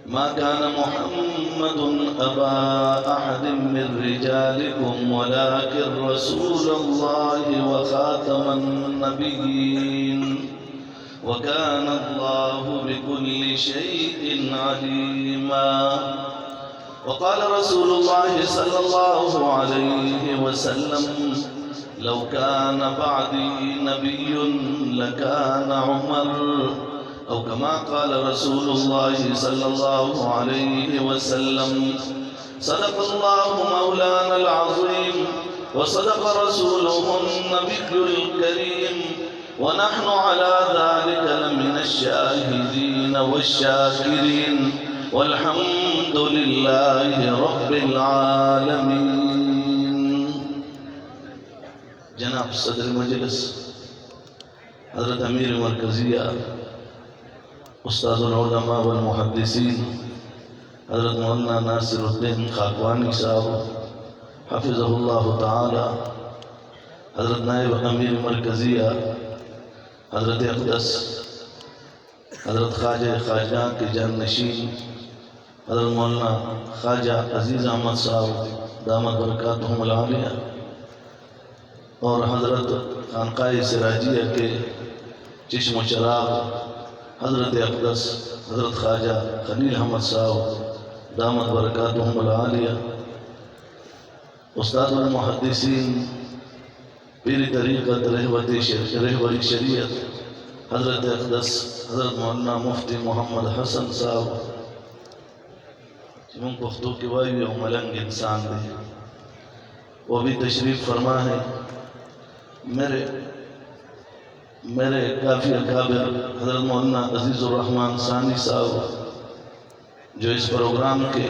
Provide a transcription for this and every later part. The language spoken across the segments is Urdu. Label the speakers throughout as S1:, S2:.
S1: ما كان محمد أبا أحد من رجالكم ولكن رسول الله وخاتم النبيين وكان الله بكل شيء عليما. وقال رسول الله صلى الله عليه وسلم لو كان بعدي نبي لكان عمر، أو كما قال رسول الله صلى الله عليه وسلم. صدق الله مولانا العظيم وصدق رسوله النبي الكريم، ونحن على ذلك لمن الشاهدين والشاكرين، والحمد لله رب العالمين. جناب صدر مجلس حضرت امیر مرکزیہ استاذ العلماء والمحدثین حضرت مولانا ناصر الدین خاکوانی صاحب حفظہ اللہ تعالی، حضرت نائب امیر مرکزیہ حضرت اقدس حضرت خواجہ خواجہ کے جانشین حضرت مولانا خواجہ عزیز احمد صاحب دامت برکاتہم العالیہ، اور حضرت خانقاہ سراجیہ کے چشم و چراغ حضرت اقدس حضرت خواجہ خلیل احمد صاحب دامت برکاتہم العالیہ، استاد المحدثین پیر طریقت رہبری شریعت حضرت اقدس حضرت مولانا مفتی محمد حسن صاحب جنہوں پختو کی وائی و ملنگ انسان دے، وہ بھی تشریف فرما ہے. میرے کافی اکابر حضرت مولانا عزیز الرحمن ثانی صاحب جو اس پروگرام کے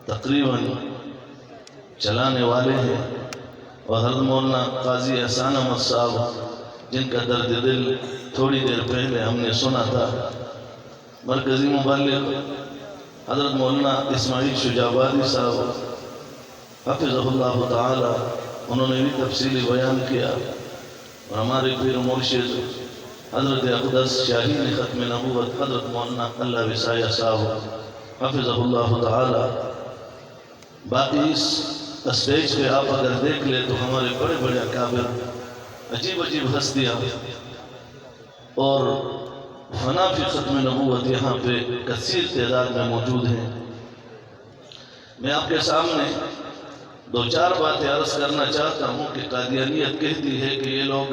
S1: تقریباً چلانے والے ہیں، اور حضرت مولانا قاضی احسان احمد صاحب جن کا درد دل تھوڑی دیر پہلے ہم نے سنا تھا. مرکزی مبلغ حضرت مولانا اسماعیل شجابادی صاحب حفظہ اللہ تعالی، انہوں نے بھی تفصیلی بیان کیا. اور ہمارے پیر مرشد حضرت اقدس شاہین ختم نبوت حضرت مولانا اللہ وسایہ صاحب حفظہ اللہ تعالی. باقی اس اسٹیج پہ آپ اگر دیکھ لیں تو ہمارے بڑے بڑے اکابر عجیب عجیب ہستیاں اور فنا فی ختم نبوت یہاں پہ کثیر تعداد میں موجود ہیں. میں آپ کے سامنے دو چار باتیں عرض کرنا چاہتا ہوں کہ قادیانیت کہتی ہے کہ یہ لوگ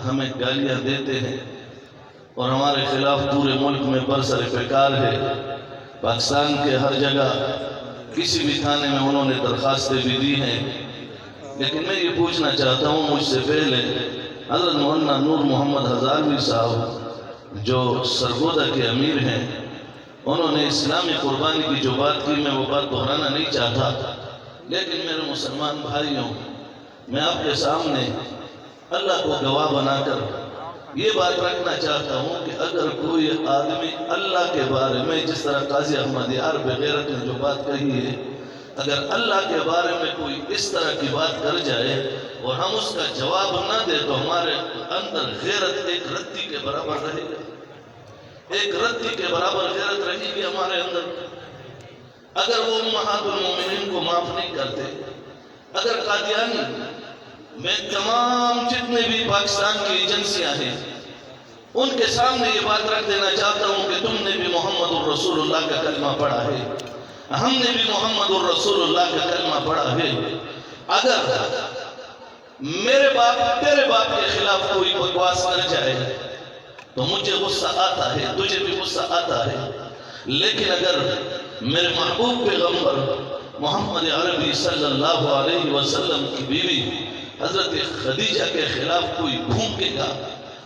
S1: ہمیں گالیاں دیتے ہیں اور ہمارے خلاف پورے ملک میں برسر پیکار ہے. پاکستان کے ہر جگہ کسی بھی تھانے میں انہوں نے درخواستیں بھی دی ہیں. لیکن میں یہ پوچھنا چاہتا ہوں، مجھ سے پہلے حضرت مولانا نور محمد ہزاروی صاحب جو سرگودا کے امیر ہیں، انہوں نے اسلامی قربانی کی جو بات کی، میں وہ بات دہرانا نہیں چاہتا، لیکن میرے مسلمان بھائیوں، میں آپ کے سامنے اللہ کو گواہ بنا کر یہ بات رکھنا چاہتا ہوں کہ اگر کوئی آدمی اللہ کے بارے میں، جس طرح قاضی احمد یار بغیرت نے جو بات کہی ہے، اگر اللہ کے بارے میں کوئی اس طرح کی بات کر جائے اور ہم اس کا جواب نہ دے تو ہمارے اندر غیرت ایک رتی کے برابر رہے گا، ایک رتی کے برابر غیرت رہے گی ہمارے اندر. اگر وہ امہات المومنین کو معاف نہیں کرتے، اگر قادیانی میں تمام جتنے بھی پاکستان کی ایجنسیاں ہیں ان کے سامنے یہ بات رکھ دینا چاہتا ہوں کہ تم نے بھی محمد الرسول اللہ کا کلمہ پڑھا ہے، ہم نے بھی محمد الرسول اللہ کا کلمہ پڑھا ہے. اگر میرے باپ تیرے باپ کے خلاف کوئی بکواس کر جائے تو مجھے غصہ آتا ہے، تجھے بھی غصہ آتا ہے. لیکن اگر میرے محبوب پیغمبر محمد عربی صلی اللہ علیہ وسلم کی بیوی حضرت خدیجہ کے خلاف کوئی بھونکے گا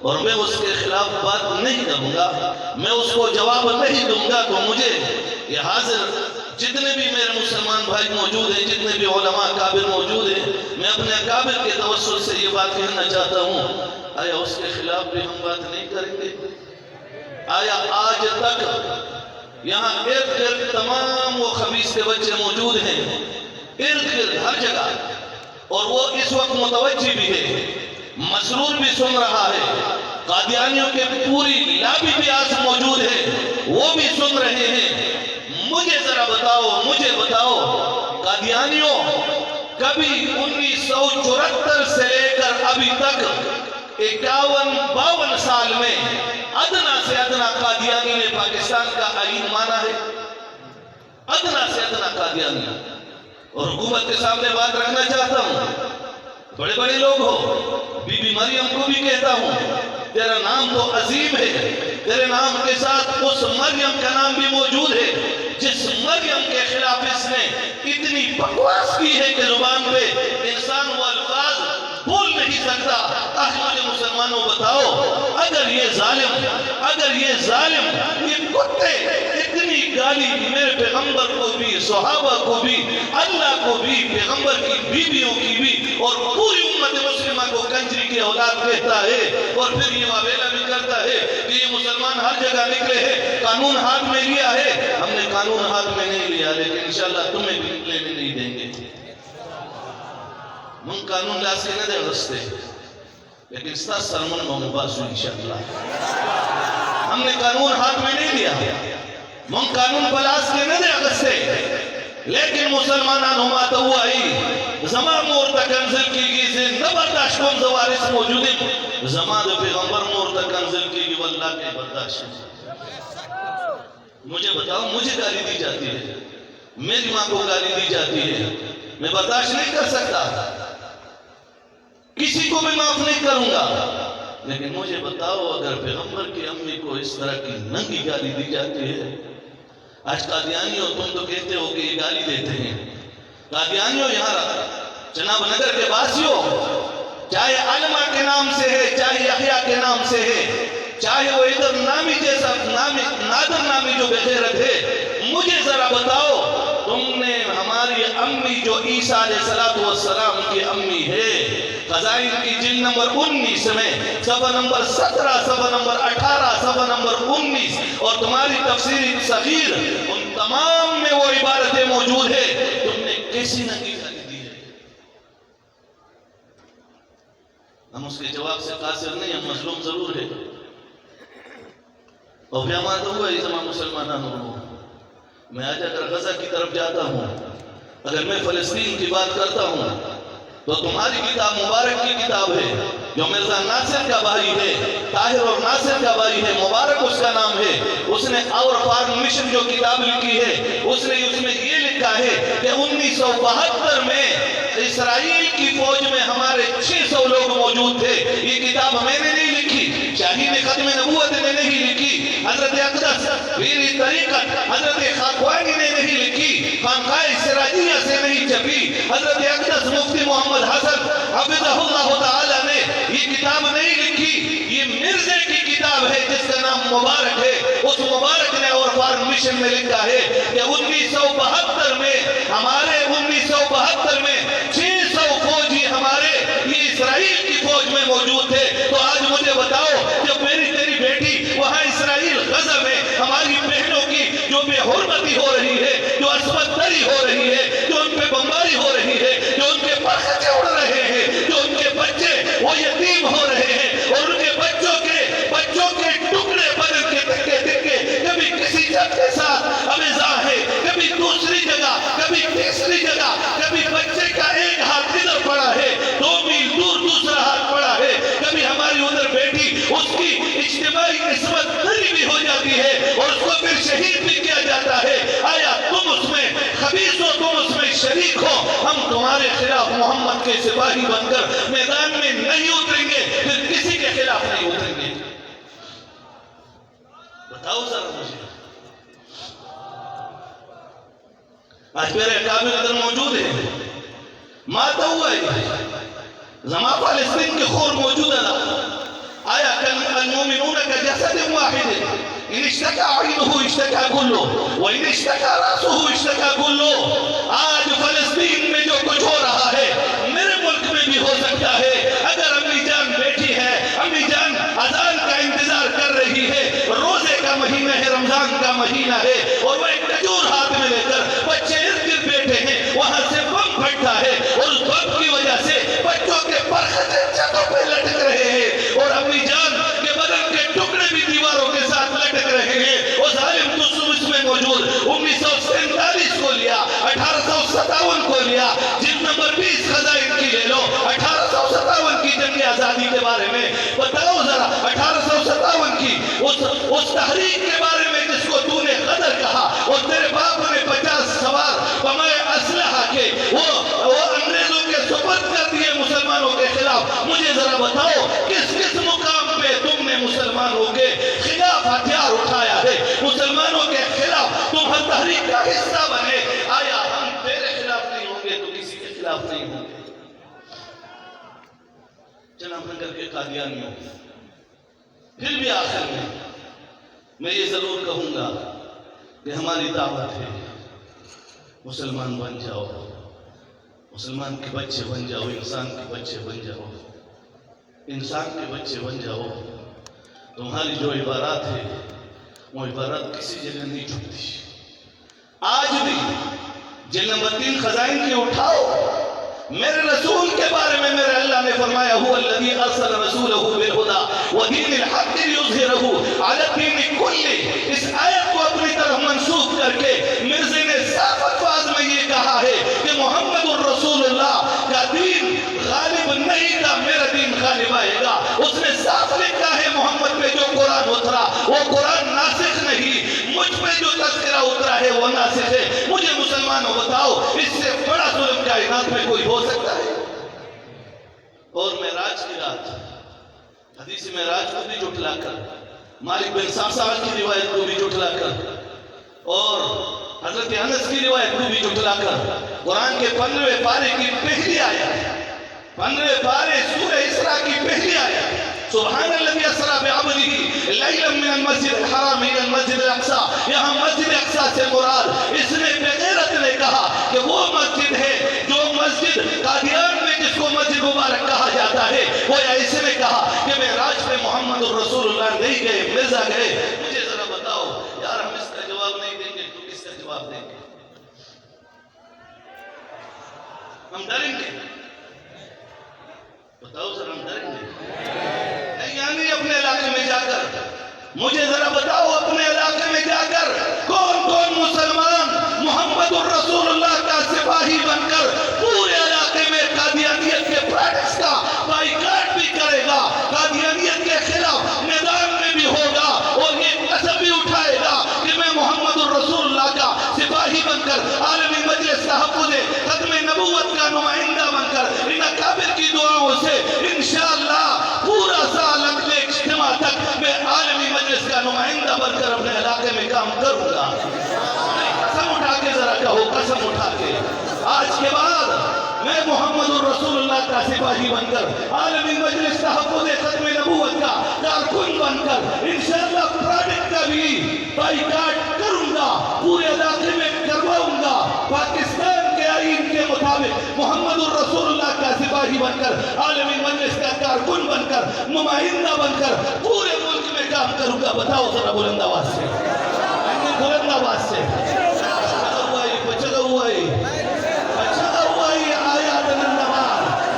S1: اور میں اس کے خلاف بات نہیں کروں گا، میں اس کو جواب نہیں دوں گا، تو مجھے یہ حاضر جتنے بھی میرے مسلمان بھائی موجود ہیں، جتنے بھی علماء کابر موجود ہیں، میں اپنے کابر کے توسل سے یہ بات کہنا چاہتا ہوں، آیا اس کے خلاف بھی ہم بات نہیں کریں گے؟ آیا آج تک یہاں ارد گرد تمام وہ خبیث کے بچے موجود ہیں، ارد گرد ہر جگہ، اور وہ اس وقت متوجہ بھی ہے، مسرور بھی سن رہا ہے، قادیانیوں کے پوری لابی بھی آج موجود بتاؤ، مجھے بتاؤ، قادیانیوں کبھی 1974 سے لے کر ابھی تک 51-52 سال میں ادنا سے ادنا قادیانی نے پاکستان کا آئین مانا ہے؟ ادنا سے ادنا قادیانی. اور حکومت کے سامنے بات رکھنا چاہتا ہوں، بڑے بڑے لوگ ہو، بی بی مریم کو بھی کہتا ہوں تیرا نام تو عظیم ہے، تیرے نام کے ساتھ اس مریم کا نام بھی موجود ہے جس مریم کے خلاف اس نے اتنی بکواس کی ہے کہ زبان پہ انسان وہ الفاظ بول نہیں سکتا. آج مجھے مسلمانوں بتاؤ، اگر یہ ظالم یہ کتے اتنی گالی میرے پیغمبر کو بھی، صحابہ کو بھی، اللہ کو بھی، پیغمبر کی بیویوں کی بھی اور پوری امت مسلمہ کو کنجری کی اولاد کہتا ہے، اور پھر یہ واویلا بھی کرتا ہے کہ یہ مسلمان ہر جگہ نکلے ہیں، قانون ہاتھ میں لیا ہے. ہم نے قانون ہاتھ میں نہیں لیا، لیکن انشاءاللہ تمہیں بھی لینے نہیں دیں گے. من قانون لاس کے نہ دے غستے، لیکن ستا سرمن کو مباسو انشاءاللہ. ہم نے قانون ہاتھ میں نہیں لیا، من قانون پلاس کے نہ دے غستے، لیکن مسلمانان ہما تو آئی زمان مورتا کنزل کی گی سے نبرداشت کن زوارس موجود ہیں. زمان پیغمبر مورتا کنزل کی گی واللہ کے برداشت. مجھے بتاؤ، مجھے گالی دی جاتی ہے، میری ماں کو گالی دی جاتی ہے، میں برداشت نہیں کر سکتا، کسی کو بھی معاف نہیں کروں گا. لیکن مجھے بتاؤ، اگر پیغمبر کی امی کو اس طرح کی ننگی گالی دی جاتی ہے، آج قادیانیوں تم تو کہتے ہو کہ یہ گالی دیتے ہیں. قادیانیوں یہاں چناب نگر کے باسیوں، چاہے علمہ کے نام سے ہے، چاہے یحییٰ کے نام سے ہے، چاہے وہ ادھر نامی جیسا نادر نامی جو بغیرت ہے، مجھے ذرا بتاؤ، تم نے ہماری امی جو عیسیٰ علیہ السلام کی امی ہے، خزائن کی جلد نمبر 19 میں صفحہ نمبر 17، صفحہ نمبر 18، صفحہ نمبر 19 اور تمہاری تفسیر صغیر، ان تمام میں وہ عبارتیں موجود ہے. تم نے کیسی ننگی گالی دی ہے؟ ہم اس کے جواب سے قاصر نہیں، ہم مظلوم ضرور ہے. اور بھی ہمارا تو ہوا ہے زمان مسلمانوں. میں آج اگر غزہ کی طرف جاتا ہوں، اگر میں فلسطین کی بات کرتا ہوں، تو تمہاری کتاب مبارک کی کتاب ہے جو مرزا ناصر کا بھائی ہے، طاہر اور ناصر کا بھائی ہے، مبارک اس کا نام ہے. اس نے اور فارم مشن جو کتاب لکھی ہے، اس نے اس میں یہ لکھا ہے کہ 1972 میں اسرائیل کی فوج میں ہمارے 600 لوگ موجود تھے. یہ کتاب میں نے نہیں لکھی، شاہین ختم نبوت نے نہیں لکھی، حضرت اقدس پیری طریقت حضرت خاکوانی نے نہیں لکھی، خانقاہ سراجیہ سے نہیں چھپی، حضرت اقدس مفتی محمد حسن حفظہ اللہ تعالی نے یہ کتاب نہیں لکھی. یہ مرزے کی کتاب ہے جس کا نام مبارک ہے. اس مبارک نے اور فارم مشن میں لکھا ہے کہ 1972 میں ہمارے 1972 میں 600 فوجی ہمارے یہ اسرائیل کی فوج میں موجود تھے. تو آج مجھے بتاؤ، جب میری تیری بیٹی وہاں اسرائیل غزہ میں ہماری بہنوں کی جو بے حرمتی ہو رہی ہے، جو عصمت دری ہو رہی ہے، جو ان پہ بمباری ہو رہی ہے، جو ان کے پرخچے اڑ رہے ہیں، جو ان کے بچے وہ یتیم ہو رہے ہیں، اور ان کے بچوں کے ٹکڑے بدل کے تکے تکے کبھی کسی جب کے ساتھ ابزا ہے، کبھی دوسری جگہ، کبھی تیسری جگہ، کبھی بچے کا ایک ہاتھ ادھر پڑا ہے، 2 میل دور دوسرا ہاتھ پڑا ہے، کبھی ہماری ادھر بیٹی اس کی اجتماعی عصمت دری بھی ہو جاتی ہے اور اس کو پھر شہید بھی کیا جاتا ہے. آیا تم اس میں خبیث ہو، تم اس میں شریک ہو؟ ہم تمہارے خلاف محمد کے سپاہی بن کر میدان میں نہیں اتریں گے، پھر کسی کے خلاف نہیں اتریں گے. بتاؤ ذرا مجھے. آج میرے اکابر ادھر موجود ہیں، ماتا ہوا ہے زمان فلسطین کے خور موجود ہے. آیا المومنون كجسد واحد ان اشتكى عينه اشتكى كله وان اشتكى راسه اشتكى كله. آج فلسطین میں جو کچھ ہو رہا ہے میرے ملک میں بھی ہو سکتا ہے. اگر امی جان بیٹھی ہے، امی جان اذان کا انتظار کر رہی ہے، روزے کا مہینہ ہے، رمضان کا مہینہ ہے، اور وہ ایک کھجور ہاتھ میں لے کر بچے ارد گرد بیٹھے ہیں، وہاں سے بم پھٹتا ہے اور اس بم کی وجہ سے بچوں کے پرخچے چھتوں پہ لٹک رہے ہیں اور امی جان کے بدن کے ٹکڑے بھی دیواروں کے ساتھ لٹک رہے ہیں. وہ ظالم تو اس میں موجود 1947 اس تحریک کے بارے میں جس کو تو نے غدر کہا اور تیرے باپ نے 50 سوار بمائے اسلحہ کے وہ انگریزوں کے سپرد کر دیے مسلمانوں کے خلاف، مجھے ذرا بتاؤ کس مقام پہ تم نے مسلمانوں کے خلاف ہتھیار اٹھایا ہے؟ مسلمانوں کے خلاف تم ہر تحریک کا حصہ بنے، آیا ہم تیرے خلاف نہیں ہوں گے تو کسی کے خلاف نہیں ہوں گے؟ جناب نگر کے قادیانیوں، پھر بھی آخر میں یہ ضرور کہوں گا کہ ہماری دعوت ہے مسلمان بن جاؤ، مسلمان کے بچے بن جاؤ، انسان کے بچے بن جاؤ، انسان کے بچے بن جاؤ۔ تمہاری جو عبارات ہے وہ عبارات کسی جگہ نہیں چھپتی۔ آج بھی جلد نمبر 3 خزائن کی اٹھاؤ، میرے رسول کے بارے میں میرے اللہ نے فرمایا هو الذي ارسل رسوله بالهدى ودين الحق ليظهره على الدين كله۔ اس آیت کو اپنی طرف منسوخ کر کے مرزا نے صاف الفاظ میں یہ کہا ہے کہ محمد الرسول اللہ کا دین غالب نہیں تھا، میرا دین غالب آئے گا۔ اس نے صاف لکھا ہے محمد پہ جو قرآن اترا وہ قرآن ناسخ نہیں، مجھ پہ جو تذکرہ اترا ہے وہ ناسخ ہے۔ مجھے مسلمانوں بتاؤ اس سے بڑا ظلم کائنات میں کوئی ہو سکتا ہے؟ اور معراج کی رات، حدیث معراج کو بھی جھٹلا کر، مالک بن صعصعہ کی روایت کو بھی جھٹلا کر، اور حضرت انس کی روایت کو بھی جھٹلا کر، قرآن کے 15ویں پارے کی پہلی آیت، 15ویں پارے سورہ اسراء کی پہلی آیت، سبحان الذی اسری بعبدہ لیلا من المسجد الحرام الى المسجد الاقصی، یہاں مسجد اقصی سے مراد اس نے بغیرت نے کہا کہ وہ مسجد ہے جو مسجد قادیان میں جس کو مسجد مبارک کہا جاتا ہے، وہ اس نے کہا کہ معراج پہ محمد الرسول اللہ نہیں گئے، مرزا گئے۔ مجھے ذرا بتاؤ یار، ہم اس کا جواب نہیں دیں گے تو کس کا جواب دیں گے؟ ہم ڈریں گے؟ بتاؤ ذرا، ہم ڈریں گے؟ نہیں، یعنی اپنے علاقے میں جا کر مجھے ذرا بتاؤ، اپنے علاقے میں جا کر کون مسلمان محمد الرسول اللہ کا سپاہی بن کر پورے علاقے میں قادیانیت کے پروڈکٹس کا بائیکاٹ بھی کرے گا، قادیانیت کے خلاف میدان میں بھی ہوگا اور یہ قسم بھی اٹھائے گا کہ میں محمد الرسول اللہ کا سپاہی بن کر عالمی مجلس تحفظ ختم نبوت کا نمائندہ بن کر ان اکابر کی دعاؤں سے انشاءاللہ پورا سال اگلے اجتماع تک میں عالمی مجلس کا نمائندہ بن کر اپنے علاقے میں کام کروں گا۔ قسم اٹھا کے ذرا کہو، قسم اٹھا کے، آج کے بعد میں محمد الرسول اللہ کا سپاہی بن کر عالمی مجلس تحفظ ختم نبوت کا کارکن بن کر انشاءاللہ پروڈکٹ کا بھی بائیکاٹ کروں گا، پورے علاقے میں کرواؤں گا۔ پاکستان کے آئین کے مطابق محمد الرسول اللہ کا سپاہی بن کر عالمی مجلس کا کارکن بن کر نمائندہ بن کر پورے ملک میں کام کروں گا۔ بتاؤ ذرا بلند آواز سے، بلند آواز سے،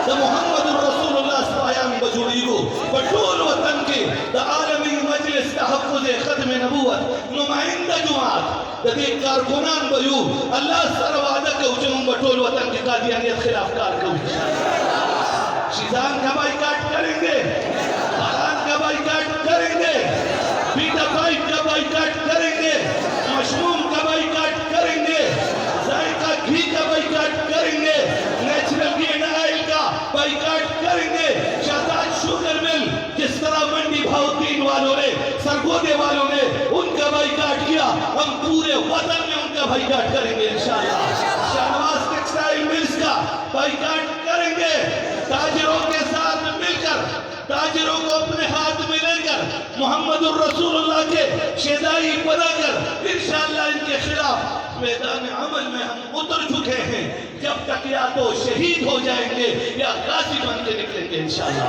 S1: محمد الرسول اللہ سپاہیان بجوڑیگو بطول وطن کے دا عالمی مجلس تحفظ ختم نبوت نمائندہ جماعت دا دیکھ کارکنان بیو اللہ سر وعدہ کو چنوں بطول وطن کے قادیانیت خلاف کار کو شیزان کا بائیکاٹ کریں گے، باران کا بائیکاٹ کریں گے، بیٹا پائپ کا بائیکاٹ کریں گے، مشموم کا بائیکاٹ کریں گے، ذائقہ گھی کا بائیکاٹ کریں گے، نیچرل گھی اینڈ آئل کا بائیکاٹ کریں گے، شہزاد شوگر مل جس طرح منڈی بھاؤتین والوں نے، سرگودے والوں نے ان کا بائیکاٹ کیا، ہم پورے وطن میں ان کا بائیکاٹ کریں گے انشاءاللہ۔ شہنواز ٹیکسٹائل ملز کا بائیکاٹ کریں گے، تاجروں کے ساتھ مل کر، تاجروں کو اپنے ہاتھ میں لے کر محمد الرسول اللہ کے شیدائی بنا کر انشاءاللہ ان کے خلاف میدان عمل میں ہم اتر چکے ہیں، جب تک یا تو شہید ہو جائیں گے یا غازی بن کے نکلیں گے انشاءاللہ۔